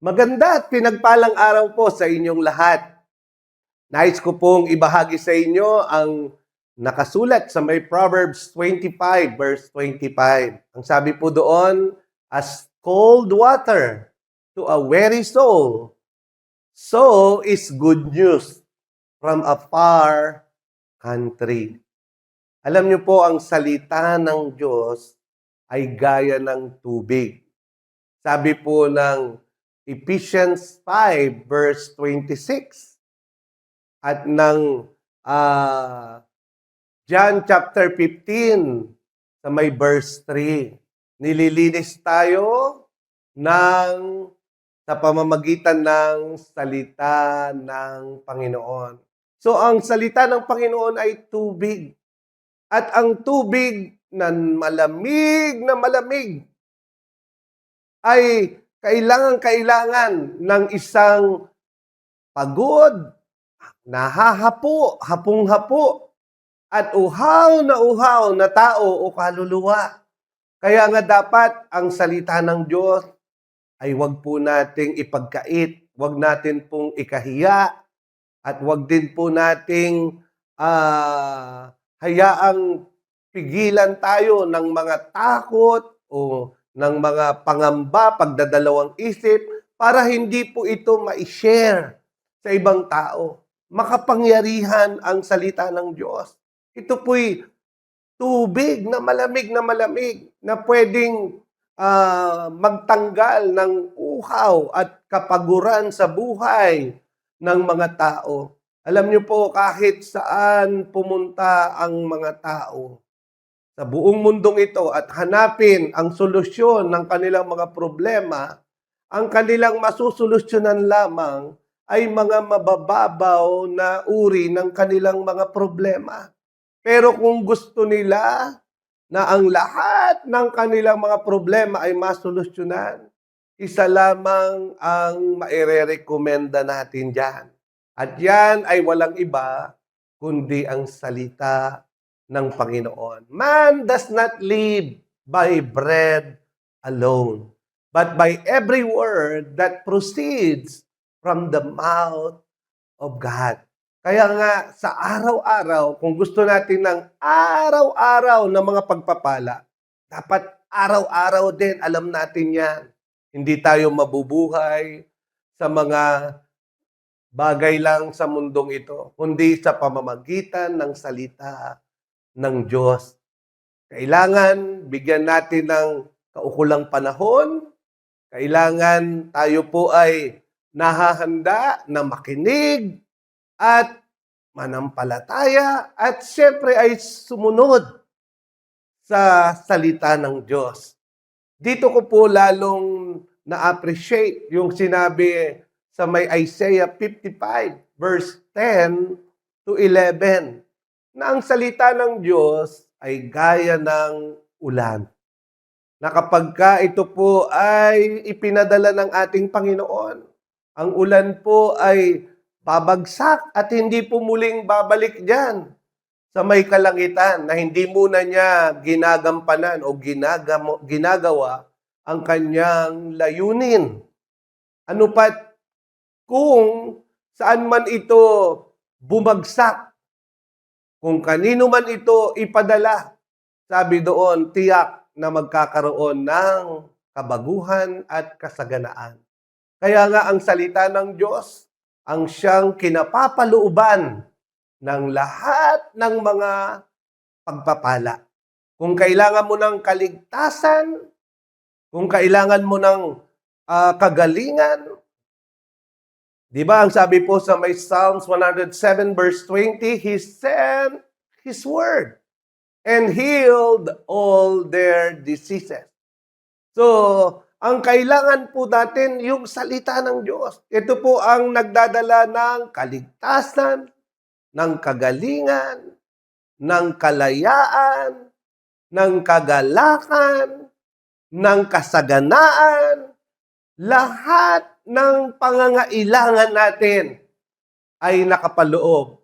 Maganda at pinagpalang araw po sa inyong lahat. Nais ko pong ibahagi sa inyo ang nakasulat sa may Proverbs 25 verse 25. Ang sabi po doon, as cold water to a weary soul, so is good news from a far country. Alam niyo po, ang salita ng Diyos ay gaya ng tubig. Sabi po ng Ephesians 5 verse 26 at ng John chapter 15 sa may verse 3. Nililinis tayo sa pamamagitan ng salita ng Panginoon. So ang salita ng Panginoon ay tubig. At ang tubig na malamig ay kailangan ng isang pagod, hapong-hapo, at uhaw na tao o kaluluwa. Kaya nga dapat ang salita ng Diyos ay wag po nating ipagkait, wag natin pong ikahiya, at wag din po nating hayaang pigilan tayo ng mga takot o ng mga pangamba, pagdadalawang isip, para hindi po ito ma-share sa ibang tao. Makapangyarihan ang salita ng Diyos. Ito po'y tubig na malamig na pwedeng magtanggal ng uhaw at kapaguran sa buhay ng mga tao. Alam niyo po, kahit saan pumunta ang mga tao sa buong mundong ito at hanapin ang solusyon ng kanilang mga problema, ang kanilang masusolusyonan lamang ay mga mabababaw na uri ng kanilang mga problema. Pero kung gusto nila na ang lahat ng kanilang mga problema ay masolusyonan, isa lamang ang maire-recommenda natin dyan. At yan ay walang iba kundi ang salita ng Panginoon. Man does not live by bread alone, but by every word that proceeds from the mouth of God. Kaya nga sa araw-araw, kung gusto natin ng araw-araw na mga pagpapala, dapat araw-araw din, alam natin yan. Hindi tayo mabubuhay sa mga bagay lang sa mundong ito, kundi sa pamamagitan ng salita ng Diyos. Kailangan bigyan natin ng kaukulang panahon. Kailangan tayo po ay nahahanda na makinig at manampalataya at siyempre ay sumunod sa salita ng Diyos. Dito ko po lalong na-appreciate yung sinabi sa may Isaiah 55 verse 10 to 11 na ang salita ng Diyos ay gaya ng ulan. Na kapag ito po ay ipinadala ng ating Panginoon, ang ulan po ay babagsak at hindi po muling babalik dyan sa may kalangitan na hindi muna niya ginagampanan o ginagawa ang kanyang layunin. Ano pat kung saan man ito bumagsak, kung kanino man ito ipadala, sabi doon, tiyak na magkakaroon ng kabaguhan at kasaganaan. Kaya nga ang salita ng Diyos, ang siyang kinapapalooban ng lahat ng mga pagpapala. Kung kailangan mo ng kaligtasan, kung kailangan mo ng kagalingan, di ba ang sabi po sa may Psalms 107 verse 20, He sent His word and healed all their diseases. So, ang kailangan po natin yung salita ng Diyos. Ito po ang nagdadala ng kaligtasan, ng kagalingan, ng kalayaan, ng kagalakan, ng kasaganaan. Lahat ng pangangailangan natin ay nakapaloob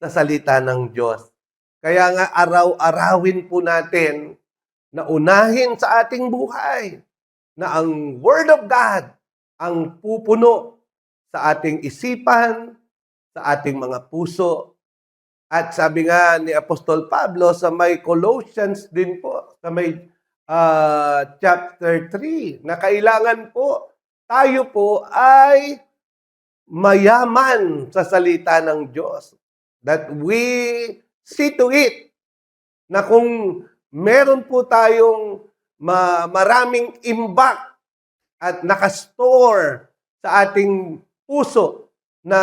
sa salita ng Diyos. Kaya nga araw-arawin po natin na unahin sa ating buhay na ang Word of God ang pupuno sa ating isipan, sa ating mga puso. At sabi nga ni Apostol Pablo sa may Colossians din po, sa may chapter 3, na kailangan po tayo po ay mayaman sa salita ng Diyos. That we see to it na kung meron po tayong maraming imbak at nakastore sa ating puso na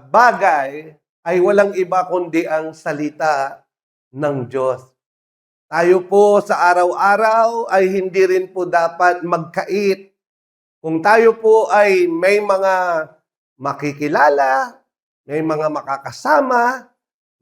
bagay, ay walang iba kundi ang salita ng Diyos. Tayo po sa araw-araw ay hindi rin po dapat magkait. Kung tayo po ay may mga makikilala, may mga makakasama,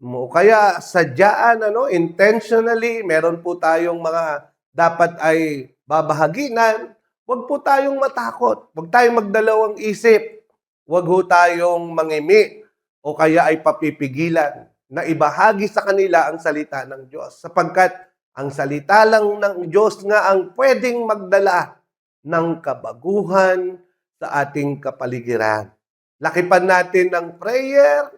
o kaya sadyaan, intentionally, meron po tayong mga dapat ay babahaginan, huwag po tayong matakot, huwag tayong magdalawang isip, huwag po tayong mangimi, o kaya ay papipigilan na ibahagi sa kanila ang salita ng Diyos. Sapagkat ang salita lang ng Diyos nga ang pwedeng magdala ng kabaguhan sa ating kapaligiran. Lakipan natin ng prayer,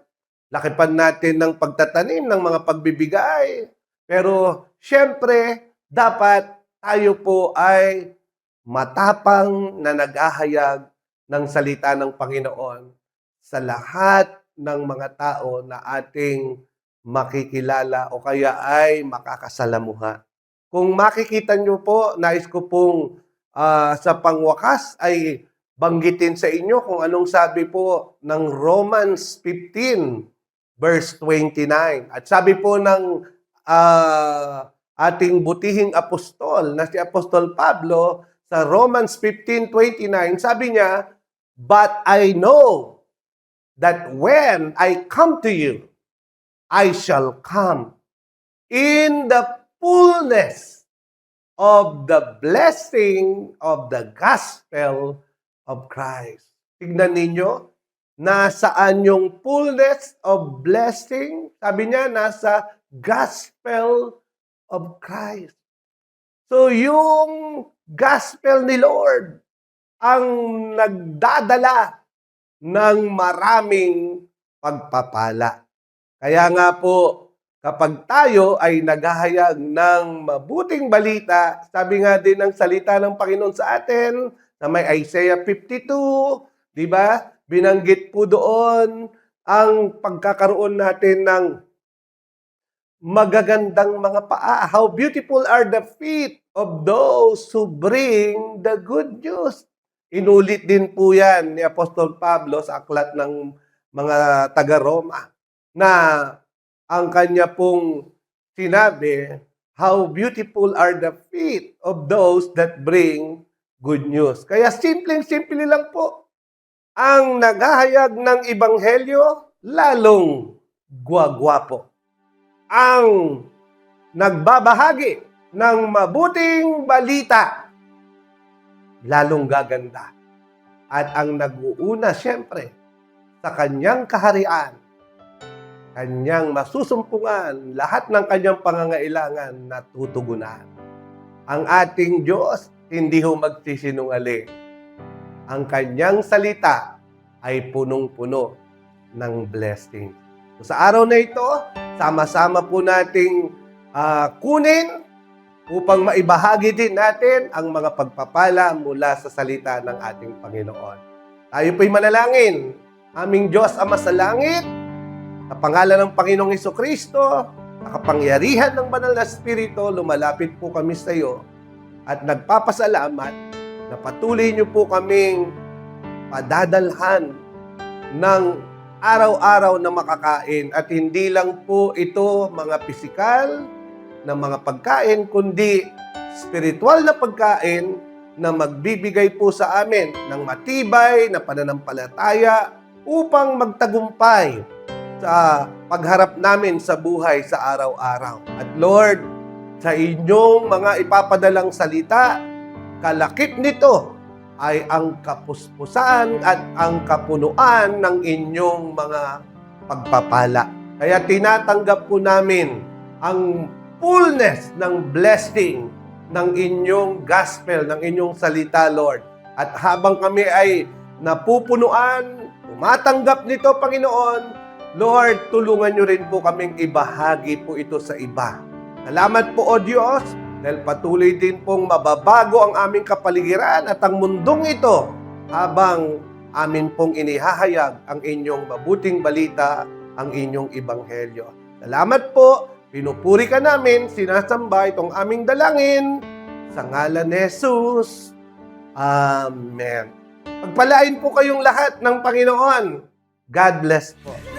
lakipan natin ng pagtatanim, ng mga pagbibigay. Pero syempre, dapat tayo po ay matapang na naghahayag ng salita ng Panginoon sa lahat ng mga tao na ating makikilala o kaya ay makakasalamuha. Kung makikita nyo po, nais ko pong sa pangwakas ay banggitin sa inyo kung anong sabi po ng Romans 15 verse 29. At sabi po ng ating butihing apostol na si Apostol Pablo sa Romans 15:29, sabi niya, "But I know that when I come to you, I shall come in the fullness of the blessing of the gospel of Christ." Tignan ninyo, nasaan yung fullness of blessing? Sabi niya, nasa gospel of Christ. So, yung gospel ni Lord ang nagdadala ng maraming pagpapala. Kaya nga po, kapag tayo ay naghahayag ng mabuting balita, sabi nga din ng salita ng Panginoon sa atin, na may Isaiah 52, di ba? Binanggit po doon ang pagkakaroon natin ng magagandang mga paa. How beautiful are the feet of those who bring the good news. Inulit din po yan ni Apostol Pablo sa aklat ng mga taga-Roma na ang kanya pong sinabi, how beautiful are the feet of those that bring good news. Kaya simpleng-simple lang po ang naghahayag ng ebanghelyo, lalong gwagwapo. Ang nagbabahagi ng mabuting balita, lalong gaganda. At ang nag-uuna siyempre sa kanyang kaharian, kanyang masusumpungan, lahat ng kanyang pangangailangan na tutugunan. Ang ating Diyos, hindi ho magsisinungaling. Ang kanyang salita ay punong-puno ng blessing. So, sa araw na ito, sama-sama po nating kunin upang maibahagi din natin ang mga pagpapala mula sa salita ng ating Panginoon. Tayo po'y manalangin. Aming Diyos Ama sa langit, sa pangalan ng Panginoong Hesukristo, sa kapangyarihan ng Banal na Espiritu, lumalapit po kami sa iyo at nagpapasalamat na patuloy niyo po kaming padadalhan ng araw-araw na makakain at hindi lang po ito mga pisikal na mga pagkain, kundi spiritual na pagkain na magbibigay po sa amin ng matibay na pananampalataya upang magtagumpay sa pagharap namin sa buhay sa araw-araw. At Lord, sa inyong mga ipapadalang salita, kalakip nito ay ang kapuspusan at ang kapunuan ng inyong mga pagpapala. Kaya tinatanggap po namin ang fullness ng blessing ng inyong gospel, ng inyong salita, Lord. At habang kami ay napupunuan, tumatanggap nito, Panginoon, Lord, tulungan niyo rin po kaming ibahagi po ito sa iba. Salamat po, O Diyos, dahil patuloy din pong mababago ang aming kapaligiran at ang mundong ito habang amin pong inihahayag ang inyong mabuting balita, ang inyong ebanghelyo. Salamat po, pinupuri ka namin, sinasamba itong aming dalangin sa ngalan ni Jesus. Amen. Pagpalain po kayong lahat ng Panginoon. God bless po.